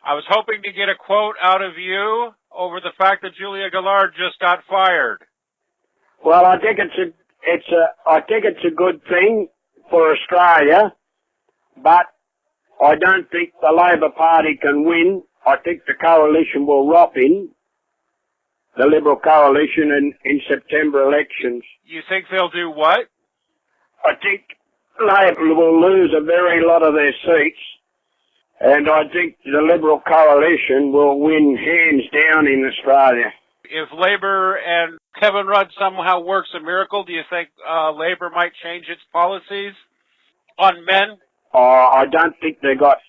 I was hoping to get a quote out of you over the fact that Julia Gillard just got fired. Well, I think it's a good thing for Australia, but I don't think the Labor Party can win. I think the coalition will rot in, the Liberal coalition in September elections. You think they'll do what? I think Labor will lose a very lot of their seats, and I think the Liberal coalition will win hands down in Australia. If Labor and Kevin Rudd somehow works a miracle, do you think Labor might change its policies on men? I don't think they got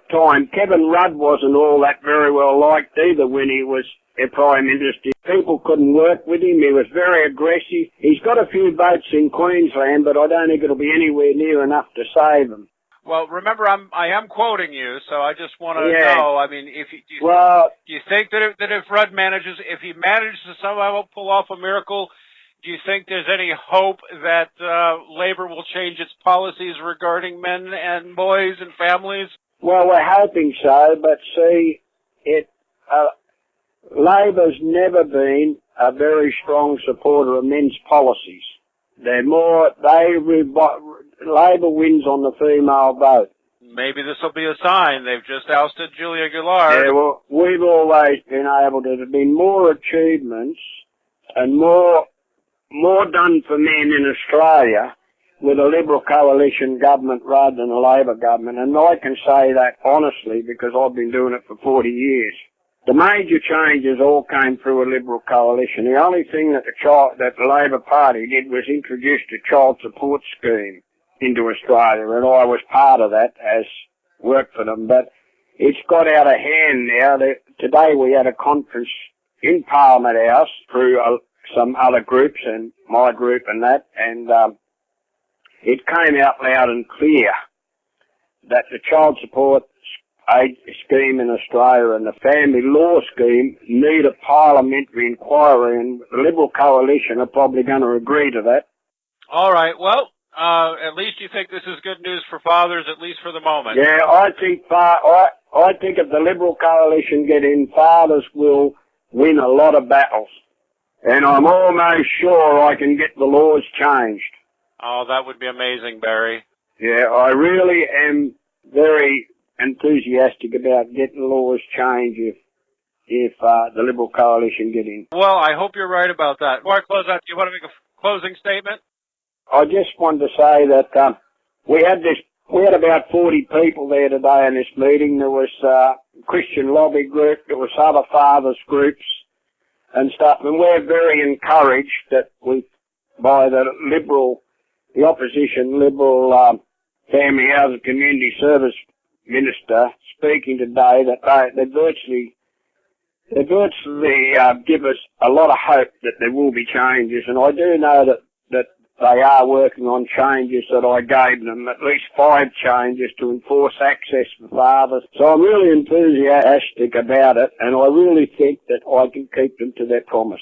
time. Kevin Rudd wasn't all that very well liked either when he was a Prime Minister. People couldn't work with him. He was very aggressive. He's got a few votes in Queensland, but I don't think it'll be anywhere near enough to save him. Well, remember, I am quoting you, so I just want to know. I mean, do you think that if Rudd manages, if he manages to somehow pull off a miracle, do you think there's any hope that Labor will change its policies regarding men and boys and families? Well, we're hoping so, but see, Labor's never been a very strong supporter of men's policies. Labor wins on the female vote. Maybe this will be a sign. They've just ousted Julia Gillard. Yeah, well, we've always been able to. There's been more achievements and more done for men in Australia with a Liberal coalition government rather than a Labor government, and I can say that honestly because I've been doing it for 40 years. The major changes all came through a Liberal coalition. The only thing that the Labor Party did was introduce a child support scheme into Australia, and I was part of that as work for them. But it's got out of hand now. Today we had a conference in Parliament House through some other groups and my group and that, and it came out loud and clear that the child support scheme in Australia and the family law scheme need a parliamentary inquiry, and the Liberal coalition are probably going to agree to that. All right. Well, at least you think this is good news for fathers, at least for the moment. Yeah, I think if the Liberal coalition get in, fathers will win a lot of battles, and I'm almost sure I can get the laws changed. Oh, that would be amazing, Barry. Yeah, I really am very enthusiastic about getting laws changed if the Liberal coalition get in. Well, I hope you're right about that. Before I close out, do you want to make a closing statement? I just wanted to say that we had about 40 people there today in this meeting. There was Christian lobby group, there was other fathers groups and stuff, and we're very encouraged that by the opposition Liberal Family Housing Community Service Minister speaking today, that they virtually give us a lot of hope that there will be changes, and I do know that they are working on changes that I gave them, at least 5 changes to enforce access for fathers. So I'm really enthusiastic about it, and I really think that I can keep them to their promise.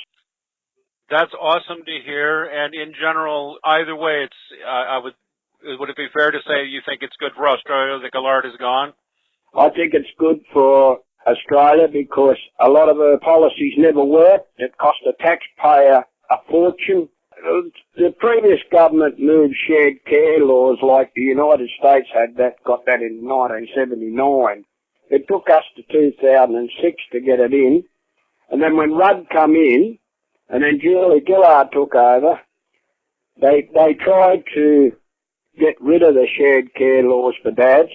That's awesome to hear, and in general, either way, would it be fair to say you think it's good for Australia that Gillard is gone? I think it's good for Australia because a lot of her policies never worked. It cost the taxpayer a fortune. The previous government moved shared care laws like the United States got that in 1979. It took us to 2006 to get it in. And then when Rudd come in, and then Julia Gillard took over, they tried to get rid of the shared care laws for dads.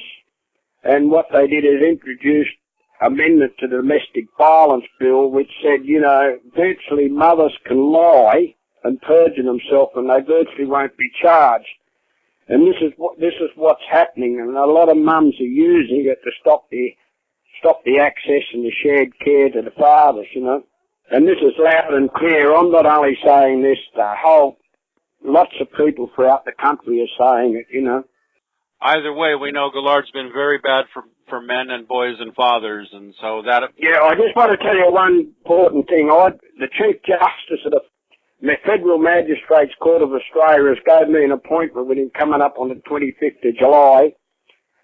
And what they did is introduce amendment to the domestic violence bill, which said, virtually mothers can lie and perjure themselves and they virtually won't be charged. And this is what's happening, and a lot of mums are using it to stop the access and the shared care to the fathers, And this is loud and clear. I'm not only saying this, lots of people throughout the country are saying it, Either way, we know Gillard's been very bad for men and boys and fathers, and so that... Yeah, I just want to tell you one important thing. The Chief Justice of the Federal Magistrates Court of Australia has gave me an appointment with him coming up on the 25th of July,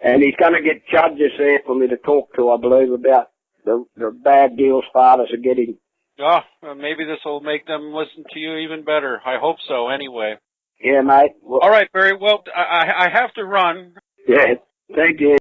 And he's going to get judges there for me to talk to, I believe, about the bad deals fathers are getting. Oh, well, maybe this will make them listen to you even better. I hope so, anyway. Yeah, mate. Well, all right, Barry. Well, I have to run. Yeah, thank you.